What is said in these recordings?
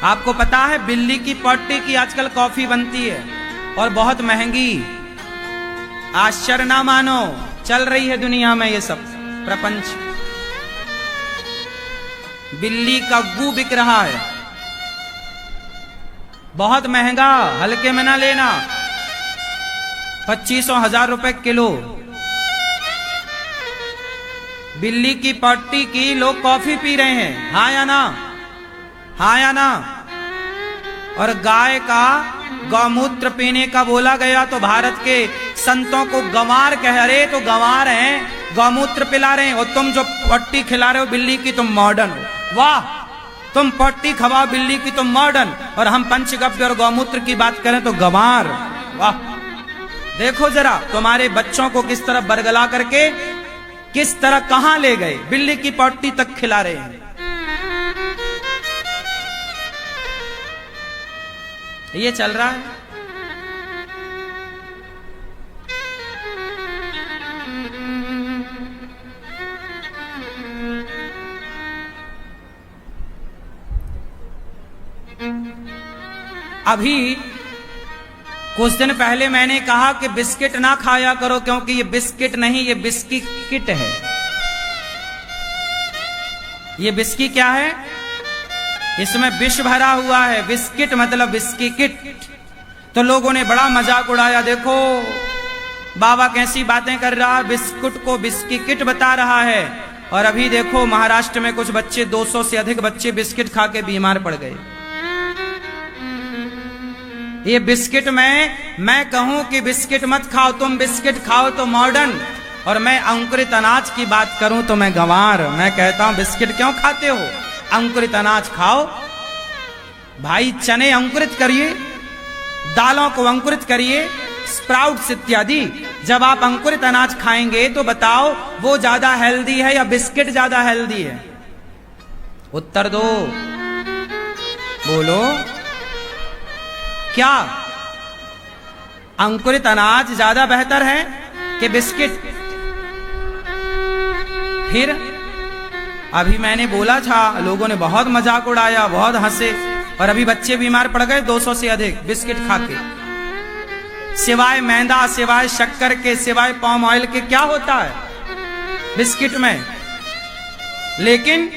आपको पता है बिल्ली की पट्टी की आजकल कॉफी बनती है और बहुत महंगी। आश्चर्य ना मानो, चल रही है दुनिया में ये सब प्रपंच। बिल्ली का गू बिक रहा है, बहुत महंगा, हल्के में ना लेना, 2500-1000 रुपए किलो। बिल्ली की पट्टी की लोग कॉफी पी रहे हैं, हाँ या ना, हाँ या ना। और गाय का गौमूत्र पीने का बोला गया तो भारत के संतों को गंवार कह रहे, तो गंवार हैं, गौमूत्र पिला रहे हैं। और तुम जो पट्टी खिला रहे हो बिल्ली की, तुम मॉडर्न हो। वाह, तुम पट्टी खवाओ बिल्ली की, तुम मॉडर्न, और हम पंचगव्य और गौमूत्र की बात करें तो गंवार। वाह, देखो जरा तुम्हारे बच्चों को किस तरह बरगला करके, किस तरह कहां ले गए, बिल्ली की पट्टी तक खिला रहे हैं। ये चल रहा है। अभी कुछ दिन पहले मैंने कहा कि बिस्किट ना खाया करो, क्योंकि ये बिस्किट नहीं, ये बिस्की किट है। ये बिस्की क्या है? इसमें विष भरा हुआ है। बिस्किट मतलब बिस्की किट। तो लोगों ने बड़ा मजाक उड़ाया, देखो बाबा कैसी बातें कर रहा है, बिस्कुट को बिस्की किट बता रहा है। और अभी देखो महाराष्ट्र में कुछ बच्चे, 200 से अधिक बच्चे बिस्किट खा के बीमार पड़ गए। ये बिस्किट में मैं कहूं कि बिस्किट मत खाओ, तुम बिस्किट खाओ तो मॉडर्न, और मैं अंकुरित अनाज की बात करूं तो मैं गंवार। मैं कहता हूं बिस्किट क्यों खाते हो, अंकुरित अनाज खाओ भाई। चने अंकुरित करिए, दालों को अंकुरित करिए, स्प्राउट्स इत्यादि। जब आप अंकुरित अनाज खाएंगे तो बताओ वो ज्यादा हेल्दी है या बिस्किट ज्यादा हेल्दी है? उत्तर दो, बोलो। क्या अंकुरित अनाज ज्यादा बेहतर है कि बिस्किट? फिर अभी मैंने बोला था, लोगों ने बहुत मजाक उड़ाया, बहुत हंसे, और अभी बच्चे बीमार पड़ गए 200 से अधिक बिस्किट खा के। सिवाय मैदा, सिवाय शक्कर के, सिवाय पाम ऑयल के क्या होता है बिस्किट में? लेकिन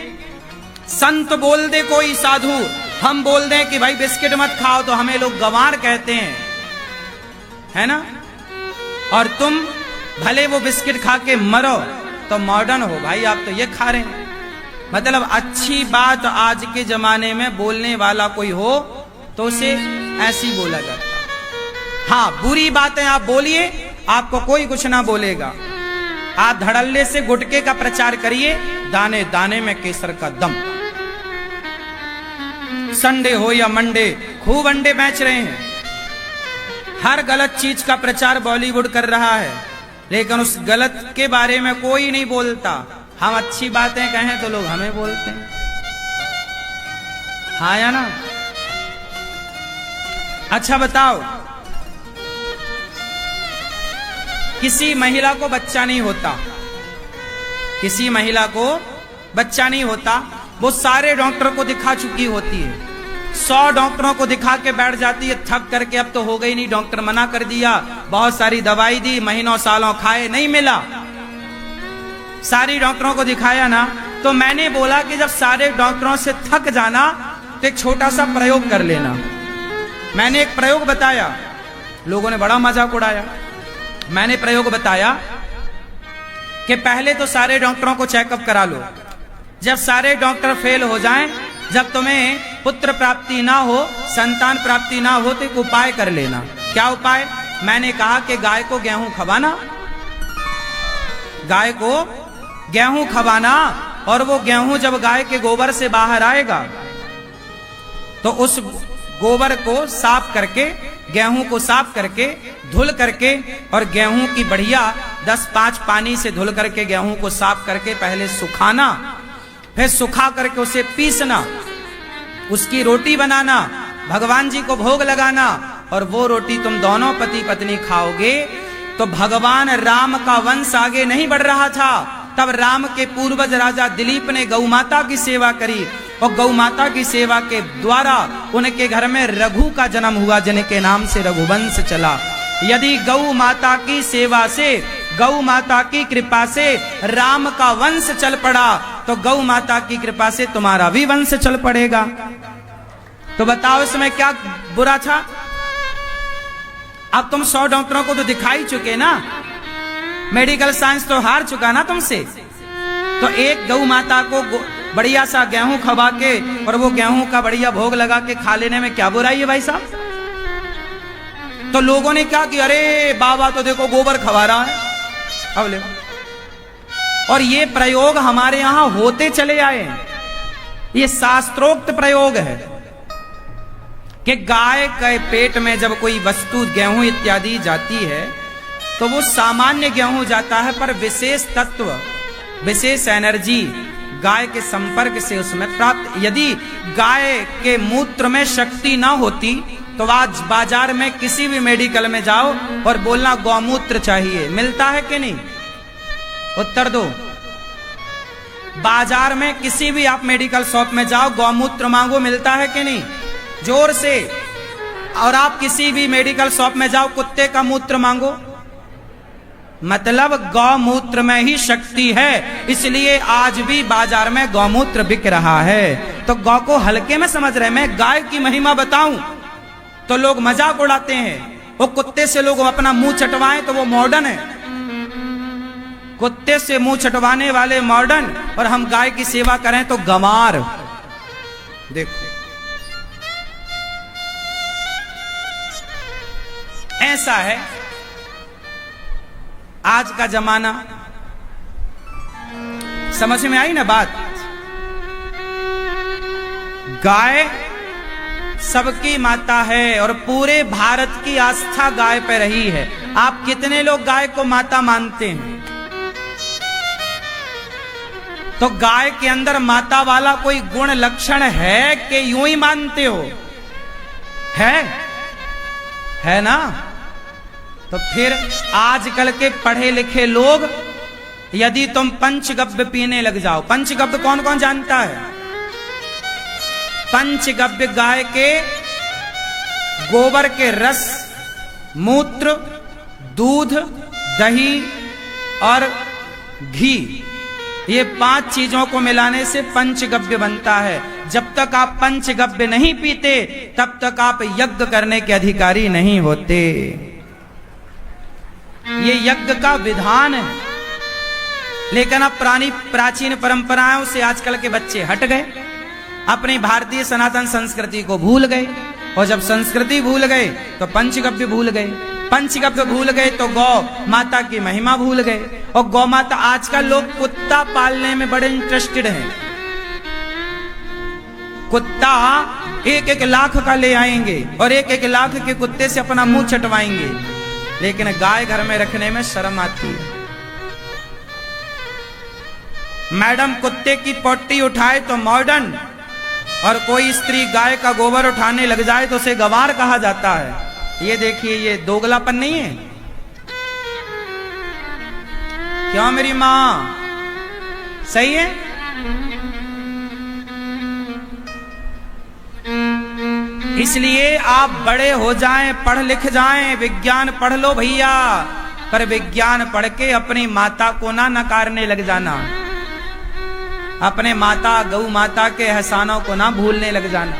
संत बोल दे कोई साधु, हम बोल दें कि भाई बिस्किट मत खाओ, तो हमें लोग गंवार कहते हैं, है ना। और तुम भले वो बिस्किट खा के मरो तो मॉडर्न हो भाई, आप तो ये खा रहे हैं। मतलब अच्छी बात आज के जमाने में बोलने वाला कोई हो तो उसे ऐसी बोला जाता है। हाँ, बुरी बातें आप बोलिए, आपको कोई कुछ ना बोलेगा। आप धड़ल्ले से गुटके का प्रचार करिए, दाने दाने में केसर का दम। संडे हो या मंडे, खूब अंडे बेच रहे हैं। हर गलत चीज का प्रचार बॉलीवुड कर रहा है, लेकिन उस गलत के बारे में कोई नहीं बोलता। हम अच्छी बातें कहें तो लोग हमें बोलते हैं, हाँ या ना। अच्छा बताओ, किसी महिला को बच्चा नहीं होता, किसी महिला को बच्चा नहीं होता, वो सारे डॉक्टर को दिखा चुकी होती है, 100 डॉक्टरों को दिखा के बैठ जाती है थक करके, अब तो हो गई नहीं, डॉक्टर मना कर दिया, बहुत सारी दवाई दी, महीनों सालों खाए, नहीं मिला। सारी डॉक्टरों को दिखाया ना, तो मैंने बोला कि जब सारे डॉक्टरों से थक जाना तो एक छोटा सा प्रयोग कर लेना। मैंने एक प्रयोग बताया, लोगों ने बड़ा मजाक उड़ाया। मैंने प्रयोग बताया कि पहले तो सारे डॉक्टरों को चेकअप करा लो, जब सारे डॉक्टर फेल हो जाएं, जब तुम्हें पुत्र प्राप्ति ना हो, संतान प्राप्ति ना हो, तो एक उपाय कर लेना। क्या उपाय? मैंने कहा कि गाय को गेहूं खवाना, गाय को गेहूं खवाना, और वो गेहूं जब गाय के गोबर से बाहर आएगा तो उस गोबर को साफ करके, गेहूं को साफ करके, धुल करके, और गेहूं की बढ़िया 10-5 पानी से धुल करके गेहूं को साफ करके पहले सुखाना, फिर सुखा करके उसे पीसना, उसकी रोटी बनाना, भगवान जी को भोग लगाना, और वो रोटी तुम दोनों पति पत्नी खाओगे तो भगवान राम का वंश आगे नहीं बढ़ रहा था। तब राम के पूर्वज राजा दिलीप ने गौ माता की सेवा करी, और गौ माता की सेवा के द्वारा उनके घर में रघु का जन्म हुआ, जिनके नाम से रघुवंश चला। यदि गौ माता की सेवा से, गौ माता की कृपा से राम का वंश चल पड़ा, तो गौ माता की कृपा से तुम्हारा भी वंश चल पड़ेगा। तो बताओ इसमें क्या बुरा था? अब तुम 100 डॉक्टरों को तो दिखाई चुके ना, मेडिकल साइंस तो हार चुका ना तुमसे। तो एक गौ माता को बढ़िया सा गेहूं खवा के और वो गेहूं का बढ़िया भोग लगा के खा लेने में क्या बुराई है भाई साहब? तो लोगों ने क्या कि अरे बाबा तो देखो गोबर खवा रहा है, अब ले। और ये प्रयोग हमारे यहां होते चले आए हैं, ये शास्त्रोक्त प्रयोग है कि गाय के पेट में जब कोई वस्तु गेहूं इत्यादि जाती है तो वो सामान्य गेहूं जाता है, पर विशेष तत्व, विशेष एनर्जी गाय के संपर्क से उसमें प्राप्त। यदि गाय के मूत्र में शक्ति ना होती तो आज बाजार में किसी भी मेडिकल में जाओ और बोलना गौमूत्र चाहिए, मिलता है कि नहीं? उत्तर दो। बाजार में किसी भी आप मेडिकल शॉप में जाओ, गौमूत्र मांगो, मिलता है कि नहीं? जोर से। और आप किसी भी मेडिकल शॉप में जाओ, कुत्ते का मूत्र मांगो, मतलब गौमूत्र में ही शक्ति है, इसलिए आज भी बाजार में गौमूत्र बिक रहा है। तो गौ को हल्के में समझ रहे। मैं गाय की महिमा बताऊं तो लोग मजाक उड़ाते हैं, वो कुत्ते से लोग अपना मुंह चटवाएं तो वो मॉडर्न है, कुत्ते से मुंह चटवाने वाले मॉडर्न, और हम गाय की सेवा करें तो गंवार। देखो ऐसा है आज का जमाना। समझ में आई ना बात? गाय सबकी माता है और पूरे भारत की आस्था गाय पे रही है। आप कितने लोग गाय को माता मानते हैं? तो गाय के अंदर माता वाला कोई गुण लक्षण है कि यूं ही मानते हो? है ना? तो फिर आजकल के पढ़े लिखे लोग, यदि तुम पंचगव्य पीने लग जाओ, पंचगव्य कौन कौन जानता है? पंचगव्य गाय के गोबर के रस, मूत्र, दूध, दही और घी, ये 5 चीजों को मिलाने से पंचगव्य बनता है। जब तक आप पंचगव्य नहीं पीते तब तक आप यज्ञ करने के अधिकारी नहीं होते। ये यज्ञ का विधान है। लेकिन अब प्राचीन परंपराओं से आजकल के बच्चे हट गए, अपनी भारतीय सनातन संस्कृति को भूल गए, और जब संस्कृति भूल गए तो पंचगव्य भूल गए, पंचगव्य भूल गए तो गौ माता की महिमा भूल गए। और गौ माता, आजकल लोग कुत्ता पालने में बड़े इंटरेस्टेड हैं। कुत्ता 1-1 लाख का ले आएंगे और 1-1 लाख के कुत्ते से अपना मुंह चटवाएंगे, लेकिन गाय घर में रखने में शर्म आती है। मैडम कुत्ते की पोटी उठाए तो मॉडर्न, और कोई स्त्री गाय का गोबर उठाने लग जाए तो उसे गंवार कहा जाता है। ये देखिए, ये दोगलापन नहीं है? क्यों मेरी मां? सही है? इसलिए आप बड़े हो जाएं, पढ़ लिख जाएं, विज्ञान पढ़ लो भैया, पर विज्ञान पढ़ के अपनी माता को ना नकारने लग जाना, अपने माता गौ माता के एहसानों को ना भूलने लग जाना,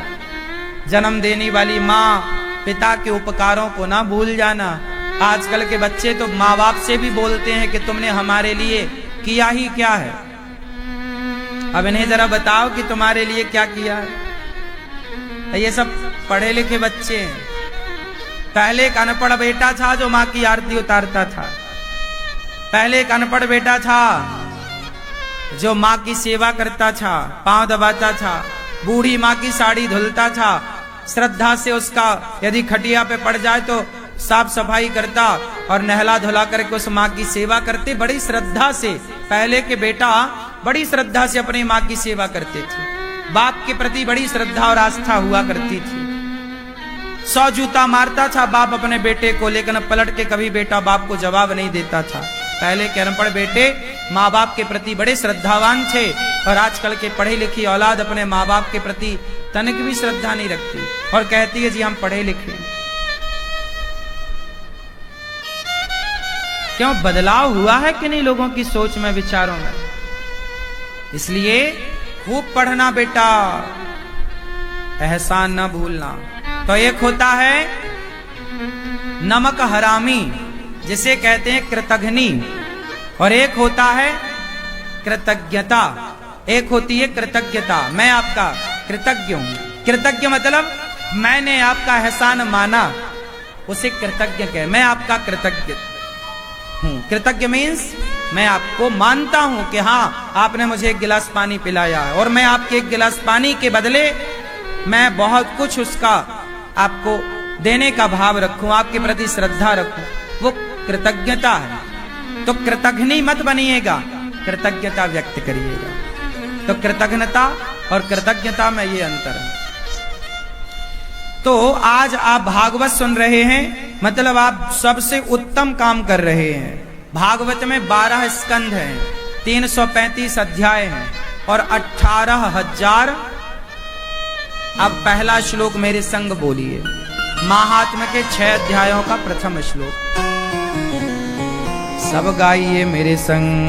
जन्म देने वाली माँ पिता के उपकारों को ना भूल जाना। आजकल के बच्चे तो माँ बाप से भी बोलते हैं कि तुमने हमारे लिए किया ही क्या है। अब इन्हें जरा बताओ कि तुम्हारे लिए क्या किया है। ये सब पढ़े लिखे बच्चे हैं। पहले एक अनपढ़ बेटा था जो माँ की आरती उतारता था, पहले एक अनपढ़ बेटा था जो माँ की सेवा करता था, पांव दबाता था, बूढ़ी माँ की साड़ी धुलता था, श्रद्धा से उसका यदि खटिया पे पड़ जाए तो साफ सफाई करता और नहला धुला करके उस माँ की सेवा करते बड़ी श्रद्धा से। पहले के बेटा बड़ी श्रद्धा से अपनी माँ की सेवा करते थे, बाप के प्रति बड़ी श्रद्धा और आस्था हुआ करती थी। 100 जूता मारता था बाप अपने बेटे को, लेकिन पलट के कभी बेटा बाप को जवाब नहीं देता था। पहले के अनपढ़ बेटे माँ बाप के प्रति बड़े श्रद्धावान थे, और आजकल के पढ़े लिखी औलाद अपने माँ बाप के प्रति तनिक भी श्रद्धा नहीं रखती और कहती है जी हम पढ़े लिखे। क्यों? बदलाव हुआ है कि नहीं लोगों की सोच में, विचारों में? इसलिए खूब पढ़ना बेटा, एहसान न भूलना। तो एक होता है नमक हरामी, जिसे कहते हैं कृतघ्नि, और एक होता है कृतज्ञता। एक होती है कृतज्ञता, मैं आपका कृतज्ञ हूं। कृतज्ञ मतलब मैंने आपका एहसान माना, उसे कृतज्ञ कहे, मैं आपका कृतज्ञ हूं। कृतज्ञ मीन्स मैं आपको मानता हूं कि हाँ आपने मुझे एक गिलास पानी पिलाया है, और मैं आपके एक गिलास पानी के बदले मैं बहुत कुछ उसका आपको देने का भाव रखूं, आपके प्रति श्रद्धा रखूं, वो कृतज्ञता है। तो कृतघ्नि मत बनिएगा, कृतज्ञता व्यक्त करिएगा। तो कृतज्ञता और कृतज्ञता में ये अंतर है। तो आज आप भागवत सुन रहे हैं, मतलब आप सबसे उत्तम काम कर रहे हैं। भागवत में 12 स्कंध हैं, 335 अध्याय हैं और 18,000। अब पहला श्लोक मेरे संग बोलिए, महात्म्य के 6 अध्यायों का प्रथम श्लोक। सब गाइए मेरे संग।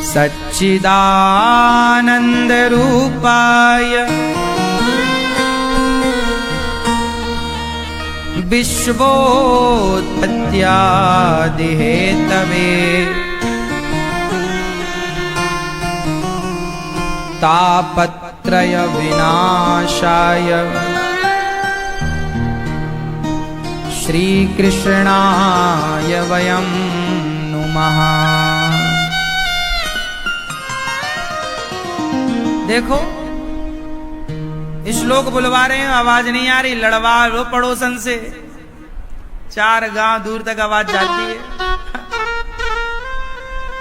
सच्चिदानंद रूपाय विश्वोत्पत्त्यादि हेतवे तापत्रय विनाशाय श्री कृष्णाय वयं नुमः। देखो श्लोक बुलवा रहे हैं, आवाज नहीं आ रही, लड़वा लो पड़ोसन से, 4 गांव दूर तक आवाज जाती है।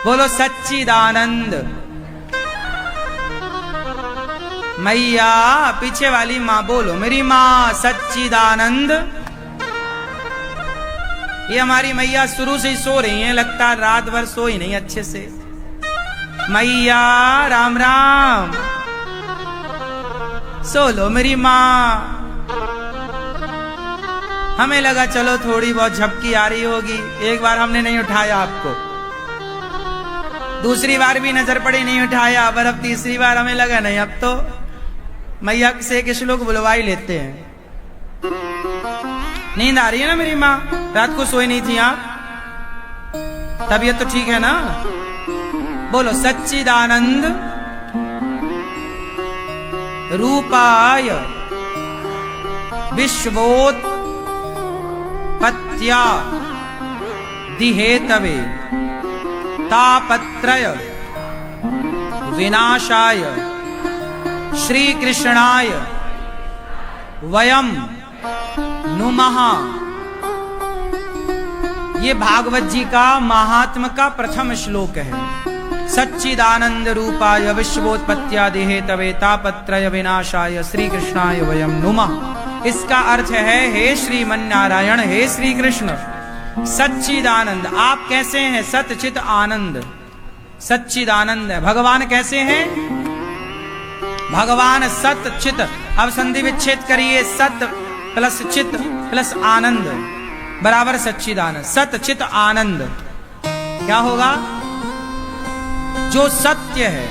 बोलो सच्चिदानंद मैया, पीछे वाली माँ बोलो, मेरी माँ सच्चिदानंद। ये हमारी मैया शुरू से ही सो रही हैं, लगता है रात भर सोई नहीं अच्छे से। मैया राम राम, सो लो मेरी माँ। हमें लगा चलो थोड़ी बहुत झपकी आ रही होगी, एक बार हमने नहीं उठाया आपको, दूसरी बार भी नजर पड़ी नहीं उठाया, पर अब तीसरी बार हमें लगा नहीं, अब तो मैया से एक श्लोक बुलवा ही लेते हैं। नींद आ रही है ना मेरी माँ? रात को सोई नहीं थी आप? तबीयत तो ठीक है ना? बोलो सच्चिदानंद रूपाय विश्वोत्पत्त्या दिहेतवे तापत्रय विनाशाय श्री कृष्णाय वयम नुमः। ये भागवत जी का महात्म का प्रथम श्लोक है। सच्चिदानंद रूपाय विश्वोत्पत्त्यादि हेतवे तापत्रय विनाशाय श्री कृष्णाय वयम नुमः। इसका अर्थ है, हे श्रीमन्नारायण, हे श्री कृष्ण, सच्चिदानंद आप कैसे हैं? सच्चित आनंद, सच्चिदानंद है। भगवान कैसे हैं? भगवान सत चित। अब संधि विच्छेद करिए, सत प्लस चित प्लस आनंद बराबर सच्चिदानंद। सत चित आनंद क्या होगा? जो सत्य है,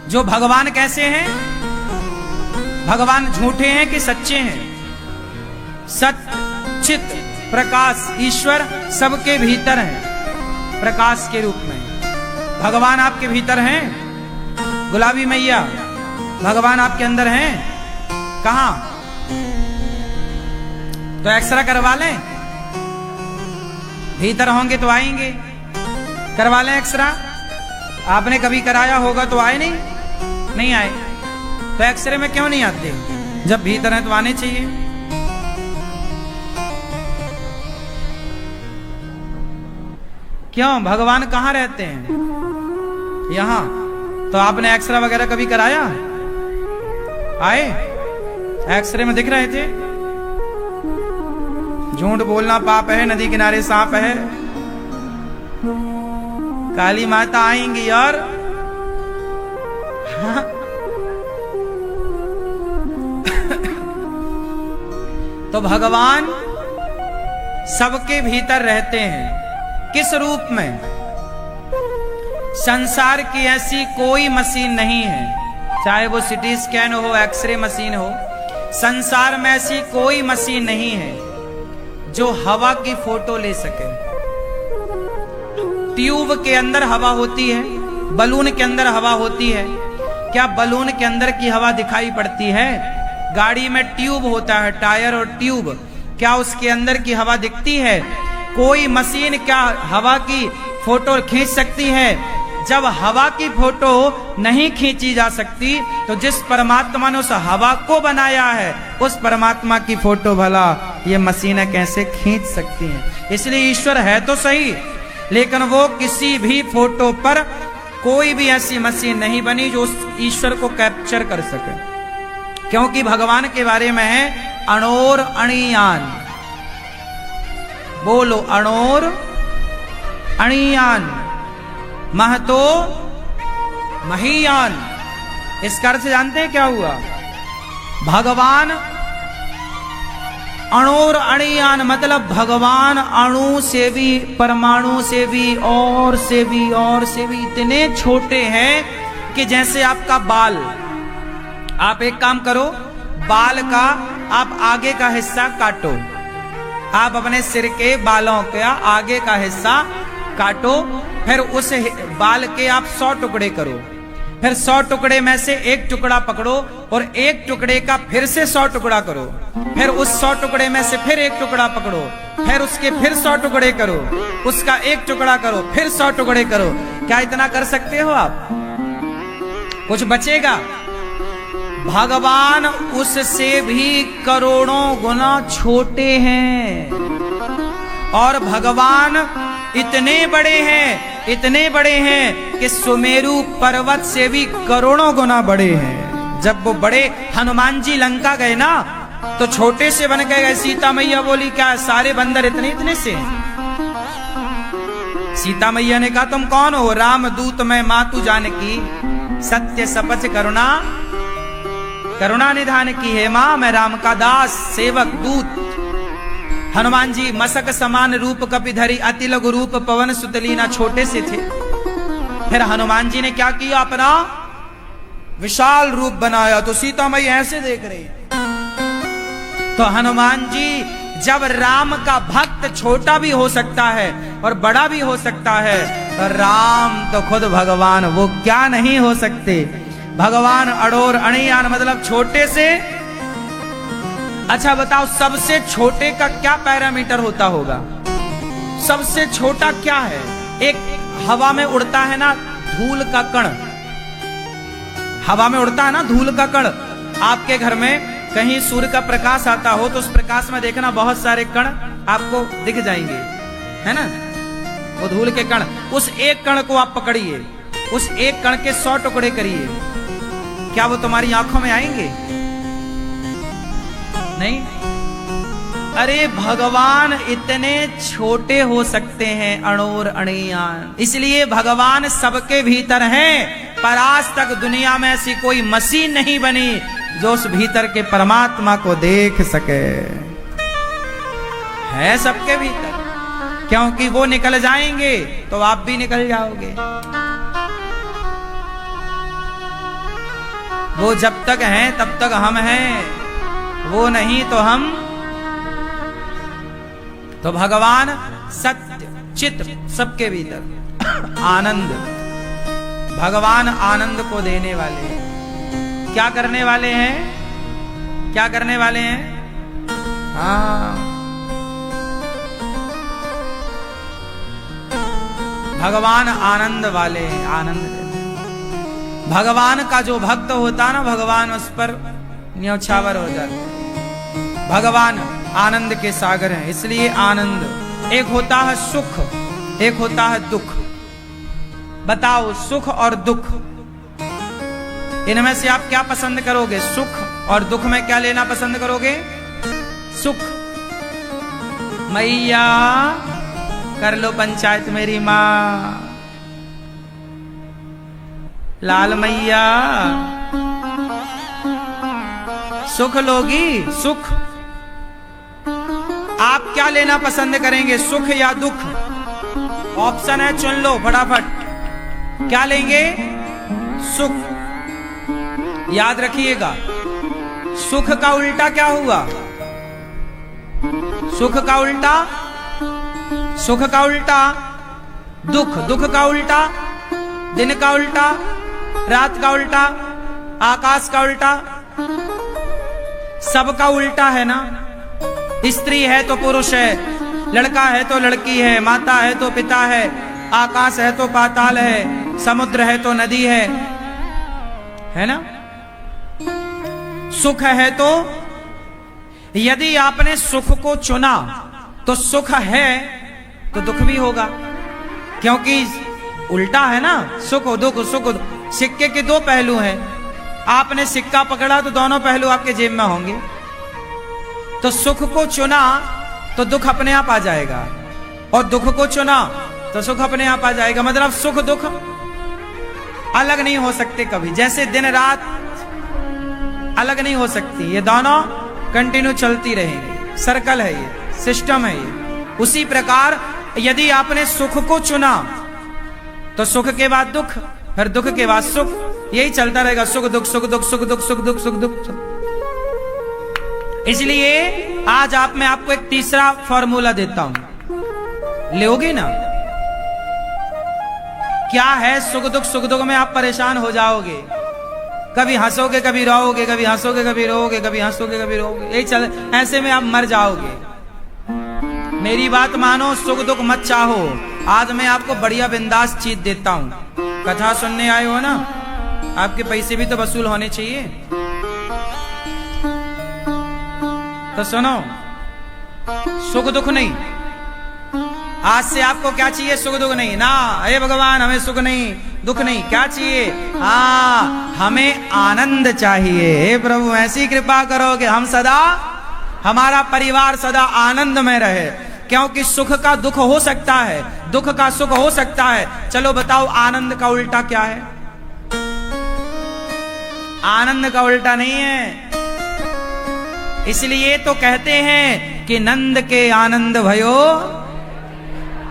जो भगवान कैसे हैं? भगवान झूठे हैं कि सच्चे हैं? सत्य चित प्रकाश, ईश्वर सबके भीतर है प्रकाश के रूप में। भगवान आपके भीतर हैं? गुलाबी मैया, भगवान आपके अंदर हैं? कहां? तो एक्सरा करवा लें, भीतर होंगे तो आएंगे। करवा लें एक्सरा। आपने कभी कराया होगा तो आए नहीं? नहीं आए तो एक्सरे में क्यों नहीं आते? जब भीतर है तो आने चाहिए। क्यों? भगवान कहाँ रहते हैं? यहां। तो आपने एक्सरे वगैरह कभी कराया? आए? एक्सरे में दिख रहे थे? झूठ बोलना पाप है, नदी किनारे सांप है, काली माता आएंगी और तो भगवान सबके भीतर रहते हैं। किस रूप में? संसार की ऐसी कोई मशीन नहीं है, चाहे वो सिटी स्कैन हो, एक्सरे मशीन हो, संसार में ऐसी कोई मशीन नहीं है जो हवा की फोटो ले सके। ट्यूब के अंदर हवा होती है, बलून के अंदर हवा होती है, क्या बलून के अंदर की हवा दिखाई पड़ती है? गाड़ी में ट्यूब होता है, टायर और ट्यूब, क्या उसके अंदर की हवा दिखती है? कोई मशीन क्या हवा की फोटो खींच सकती है? जब हवा की फोटो नहीं खींची जा सकती तो जिस परमात्मा ने उस हवा को बनाया है उस परमात्मा की फोटो भला ये मशीनें कैसे खींच सकती हैं? इसलिए ईश्वर है तो सही, लेकिन वो किसी भी फोटो पर कोई भी ऐसी मशीन नहीं बनी जो उस ईश्वर को कैप्चर कर सके, क्योंकि भगवान के बारे में है अणोर अणियान। बोलो अणोर अणियान, महतो महीयान। इसका अर्थ जानते हैं क्या हुआ? भगवान अणोर अणियान मतलब भगवान अणु से भी, परमाणु से भी और से भी और से भी इतने छोटे हैं कि जैसे आपका बाल, आप एक काम करो, बाल का आप आगे का हिस्सा काटो, आप अपने सिर के बालों का आगे का हिस्सा काटो, फिर उस बाल के आप 100 टुकड़े करो, फिर 100 टुकड़े में से एक टुकड़ा पकड़ो और एक टुकड़े का फिर से 100 टुकड़ा करो, फिर उस 100 टुकड़े में से फिर एक टुकड़ा पकड़ो, फिर उसके फिर 100 टुकड़े करो, उसका एक टुकड़ा करो, फिर 100 टुकड़े करो। क्या इतना कर सकते हो आप? कुछ बचेगा? भगवान उससे भी करोड़ों गुना छोटे हैं और भगवान इतने बड़े हैं, इतने बड़े हैं कि सुमेरु पर्वत से भी करोड़ों गुना बड़े हैं। जब वो बड़े हनुमान जी लंका गए ना तो छोटे से बन के गए। सीता मैया बोली क्या सारे बंदर इतने इतने से? सीता मैया ने कहा तुम कौन हो? राम दूत मैं मातु जानकी, सत्य सपच करुणा करुणा निधान की है मां, मैं राम का दास सेवक दूत। हनुमान जी मसक समान रूप कपिधरी, अति लघु रूप पवन सुतलीना, छोटे से थे। फिर हनुमान जी ने क्या किया? अपना विशाल रूप बनाया तो सीता मैया ऐसे देख रही। तो हनुमान जी जब राम का भक्त छोटा भी हो सकता है और बड़ा भी हो सकता है तो राम तो खुद भगवान, वो क्या नहीं हो सकते? भगवान अडोर अणियान मतलब छोटे से। अच्छा बताओ सबसे छोटे का क्या पैरामीटर होता होगा? सबसे छोटा क्या है? एक हवा में उड़ता है ना धूल का कण, हवा में उड़ता है ना धूल का कण। आपके घर में कहीं सूर्य का प्रकाश आता हो तो उस प्रकाश में देखना बहुत सारे कण आपको दिख जाएंगे, है ना? वो धूल के कण, उस एक कण को आप पकड़िए, उस एक कण के 100 टुकड़े करिए, क्या वो तुम्हारी आंखों में आएंगे? नहीं। अरे भगवान इतने छोटे हो सकते हैं, अणोर अणियान। इसलिए भगवान सबके भीतर हैं, पर आज तक दुनिया में ऐसी कोई मशीन नहीं बनी जो उस भीतर के परमात्मा को देख सके। है सबके भीतर, क्योंकि वो निकल जाएंगे तो आप भी निकल जाओगे। वो जब तक हैं तब तक हम हैं, वो नहीं तो हम। तो भगवान सत्य चित सबके भीतर आनंद, भगवान आनंद को देने वाले हैं। क्या करने वाले हैं? क्या करने वाले हैं? हाँ, भगवान आनंद वाले हैं, आनंद देते। भगवान का जो भक्त होता ना, भगवान उस पर न्यौछावर हो जाता। भगवान आनंद के सागर हैं, इसलिए आनंद। एक होता है सुख, एक होता है दुख। बताओ सुख और दुख, इनमें से आप क्या पसंद करोगे? सुख और दुख में क्या लेना पसंद करोगे? सुख। मैया कर लो पंचायत मेरी माँ। लाल मैया सुख लोगी, सुख। आप क्या लेना पसंद करेंगे, सुख या दुख? ऑप्शन है, चुन लो फटाफट। क्या लेंगे? सुख। याद रखिएगा, सुख का उल्टा क्या हुआ? सुख का उल्टा, सुख का उल्टा दुख, दुख का उल्टा दिन का उल्टा, रात का उल्टा, आकाश का उल्टा, सबका उल्टा है ना। स्त्री है तो पुरुष है, लड़का है तो लड़की है, माता है तो पिता है, आकाश है तो पाताल है, समुद्र है तो नदी है ना। सुख है तो यदि आपने सुख को चुना तो सुख है तो दुख भी होगा, क्योंकि उल्टा है ना। सुख दुख, सुख दुख, सिक्के के दो पहलू हैं। आपने सिक्का पकड़ा तो दोनों पहलू आपके जेब में होंगे। तो सुख को चुना तो दुख अपने आप आ जाएगा, और दुख को चुना तो सुख अपने आप आ जाएगा। मतलब सुख दुख अलग नहीं हो सकते कभी, जैसे दिन रात अलग नहीं हो सकती, ये दोनों कंटिन्यू चलती रहेंगी। सर्कल है ये, सिस्टम है ये। उसी प्रकार यदि आपने सुख को चुना तो सुख के बाद दुख, फिर दुख के बाद सुख, यही चलता रहेगा। सुख दुख, सुख दुख, सुख दुख, सुख दुख, सुख दुख। इसलिए आज मैं आपको एक तीसरा फॉर्मूला देता हूं, लोगे ना? क्या है सुख दुख? सुख दुख में आप परेशान हो जाओगे, कभी हंसोगे कभी रोओगे, कभी हंसोगे कभी रोओगे, कभी हंसोगे कभी रोओगे, यही चल, ऐसे में आप मर जाओगे। मेरी बात मानो, सुख दुख मत चाहो। आज मैं आपको बढ़िया बिंदास चीज देता हूं। कथा सुनने आए हो ना, आपके पैसे भी तो वसूल होने चाहिए। तो सुनो, सुख दुख नहीं। आज से आपको क्या चाहिए? सुख दुख नहीं ना। हे भगवान, हमें सुख नहीं दुख नहीं, क्या चाहिए? हमें आनंद चाहिए। हे प्रभु, ऐसी कृपा करो कि हम सदा, हमारा परिवार सदा आनंद में रहे। क्योंकि सुख का दुख हो सकता है, दुख का सुख हो सकता है। चलो बताओ, आनंद का उल्टा क्या है? आनंद का उल्टा नहीं है। इसलिए तो कहते हैं कि नंद के आनंद भयो।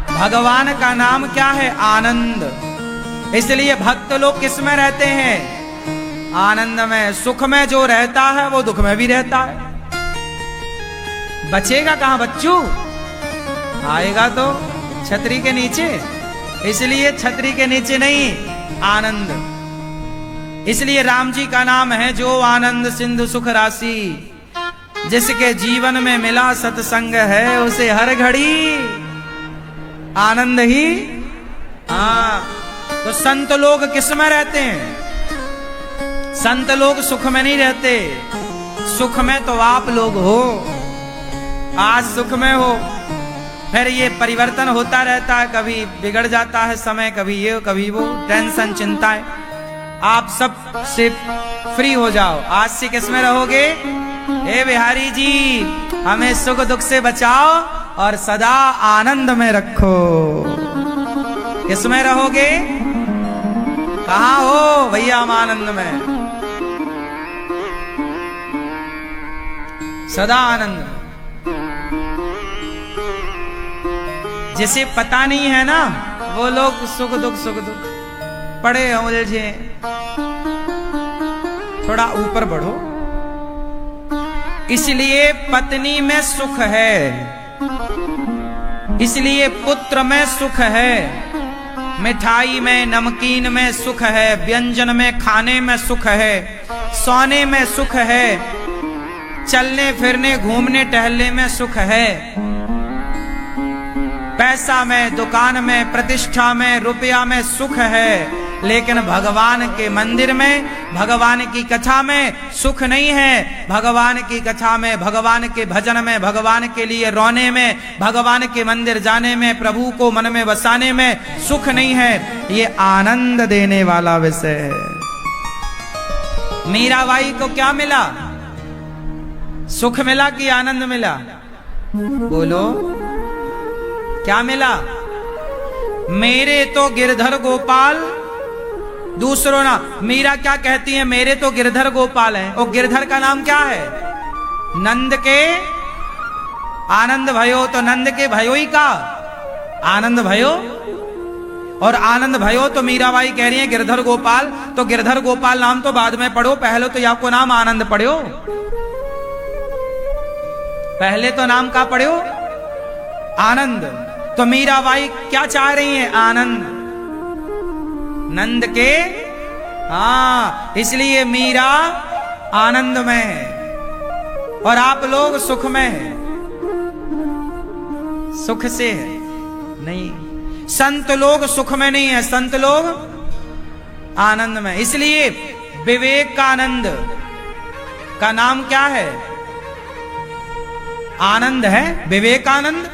भगवान का नाम क्या है? आनंद। इसलिए भक्त लोग किस में रहते हैं? आनंद में। सुख में जो रहता है वो दुख में भी रहता है। बचेगा कहां बच्चू? आएगा तो छतरी के नीचे। इसलिए छतरी के नीचे नहीं, आनंद। इसलिए राम जी का नाम है जो आनंद सिंधु सुख राशि। जिसके जीवन में मिला सत्संग है, उसे हर घड़ी आनंद ही। तो संत लोग किस में रहते हैं? संत लोग सुख में नहीं रहते। सुख में तो आप लोग हो। आज सुख में हो, फिर ये परिवर्तन होता रहता है, कभी बिगड़ जाता है समय, कभी ये कभी वो, टेंशन चिंताएं। आप सब से फ्री हो जाओ। आज से किस में रहोगे? हे बिहारी जी, हमें सुख दुख से बचाओ और सदा आनंद में रखो। किस में रहोगे? कहां हो भैया? हम आनंद में, सदा आनंद। जिसे पता नहीं है ना, वो लोग सुख दुख पड़े उलझे। थोड़ा ऊपर बढ़ो। इसलिए पत्नी में सुख है, इसलिए पुत्र में सुख है, मिठाई में नमकीन में सुख है, व्यंजन में खाने में सुख है, सोने में सुख है, चलने फिरने घूमने टहलने में सुख है, पैसा में, दुकान में, प्रतिष्ठा में, रुपया में सुख है। लेकिन भगवान के मंदिर में, भगवान की कथा में सुख नहीं है। भगवान की कथा में, भगवान के भजन में, भगवान के लिए रोने में, भगवान के मंदिर जाने में, प्रभु को मन में बसाने में सुख नहीं है। ये आनंद देने वाला विषय है। मीराबाई को क्या मिला? सुख मिला कि आनंद मिला? बोलो। क्या मिला? मेरे तो गिरधर गोपाल, दूसरों ना। मीरा क्या कहती है? मेरे तो गिरधर गोपाल हैं। और गिरधर का नाम क्या है? नंद के आनंद भयो। तो नंद के भयो ही का आनंद भयो, और आनंद भयो तो मीराबाई कह रही है गिरधर गोपाल। तो गिरधर गोपाल नाम तो बाद में पढ़ो, पहले तो आपको नाम आनंद पढ़ो। पहले तो नाम का पढ़ो आनंद। तो मीराबाई क्या चाह रही है? आनंद, नंद के। हाँ, इसलिए मीरा आनंद में है और आप लोग सुख में है। सुख से है नहीं, संत लोग सुख में नहीं है, संत लोग आनंद में। इसलिए विवेकानंद का नाम क्या है? आनंद है। विवेकानंद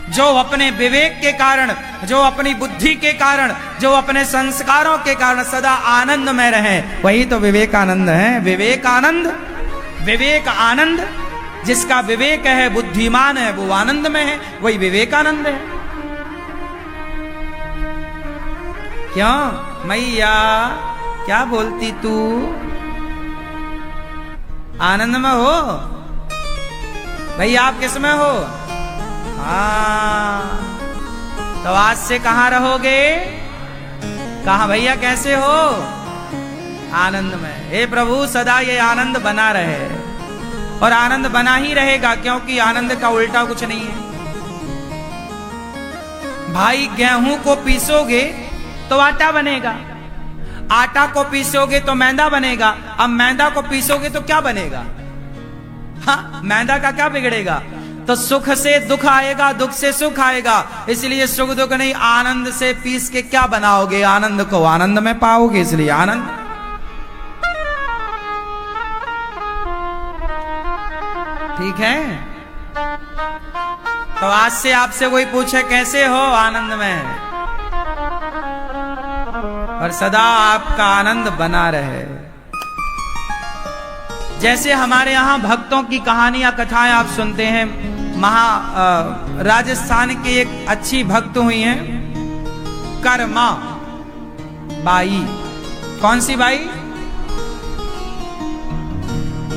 जो अपने विवेक के कारण, जो अपनी बुद्धि के कारण, जो अपने संस्कारों के कारण सदा आनंद में रहे, वही तो विवेकानंद है। विवेकानंद, विवेक आनंद, जिसका विवेक है, बुद्धिमान है, वो आनंद में है, वही विवेकानंद है। क्यों मैया क्या बोलती तू? आनंद में हो भैया, आप किस में हो? हाँ, तो आज से कहां रहोगे? कहां भैया, कैसे हो? आनंद में। हे प्रभु सदा ये आनंद बना रहे, और आनंद बना ही रहेगा, क्योंकि आनंद का उल्टा कुछ नहीं है। भाई गेहूं को पीसोगे तो आटा बनेगा, आटा को पीसोगे तो मैदा बनेगा। अब मैदा को पीसोगे तो क्या बनेगा? हाँ, मैदा का क्या बिगड़ेगा? तो सुख से दुख आएगा, दुख से सुख आएगा। इसलिए सुख दुख नहीं, आनंद से पीस के क्या बनाओगे? आनंद को आनंद में पाओगे, इसलिए आनंद। ठीक है। तो आज से आपसे कोई पूछे कैसे हो? आनंद में, और सदा आपका आनंद बना रहे। जैसे हमारे यहां भक्तों की कहानियां, कथाएं आप सुनते हैं। राजस्थान की एक अच्छी भक्त हुई हैं, कर्मा बाई। कौन सी बाई?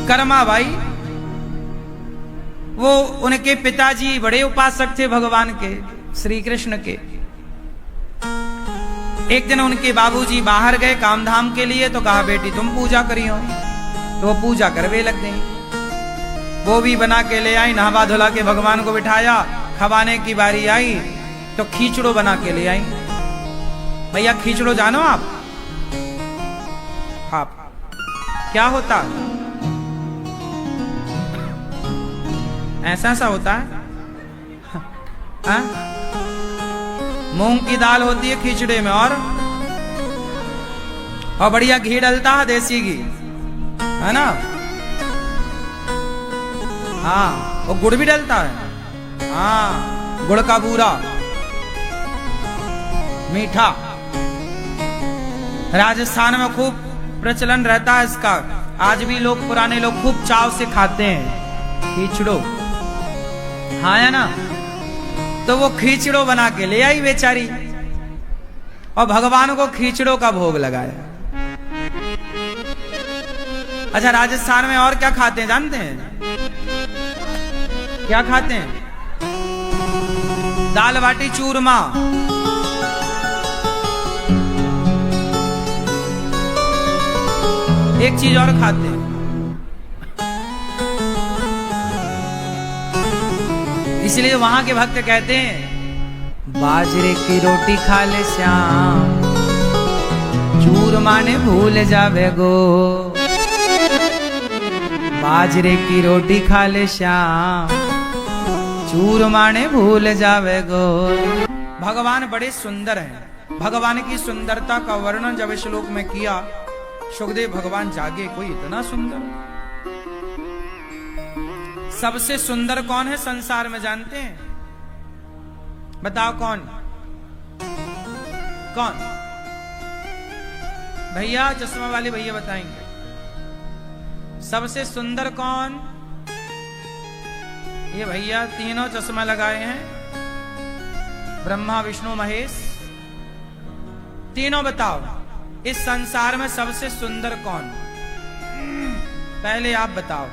कर्मा बाई। वो, उनके पिताजी बड़े उपासक थे भगवान के, श्री कृष्ण के। एक दिन उनके बाबूजी बाहर गए काम धाम के लिए, तो कहा बेटी तुम पूजा करियो। तो वो पूजा करवे लग गई। वो भी बना के ले आई, नहवा धुला के भगवान को बिठाया। खवाने की बारी आई तो खींचड़ो बना के ले आई। भैया खींचड़ो जानो आप? क्या होता? ऐसा सा होता है। हाँ? मूंग की दाल होती है खिचड़े में, और बढ़िया घी डलता है, देसी घी, है ना? हाँ, और गुड़ भी डलता है। हाँ, गुड़ का बूरा, मीठा। राजस्थान में खूब प्रचलन रहता है इसका। आज भी लोग, पुराने लोग खूब चाव से खाते हैं खींचड़ो। हाँ है ना? तो वो खींचड़ो बना के ले आई बेचारी, और भगवान को खींचड़ो का भोग लगाया। अच्छा, राजस्थान में और क्या खाते हैं जानते हैं? क्या खाते हैं? दाल बाटी चूरमा। एक चीज और खाते हैं, इसलिए वहां के भक्त कहते हैं बाजरे की रोटी खा ले श्याम, चूरमा ने भूल जावे गो। बाजरे की रोटी खा ले श्याम, चूरमा ने भूल जावे गो। भगवान बड़े सुंदर हैं। भगवान की सुंदरता का वर्णन जब इस श्लोक में किया, सुखदेव भगवान जागे, कोई इतना सुंदर? सबसे सुंदर कौन है संसार में जानते हैं? बताओ कौन? कौन भैया? चश्मा वाले भैया बताएंगे। सबसे सुंदर कौन? ये भैया तीनों चश्मा लगाए हैं। ब्रह्मा विष्णु महेश तीनों बताओ इस संसार में सबसे सुंदर कौन? पहले आप बताओ।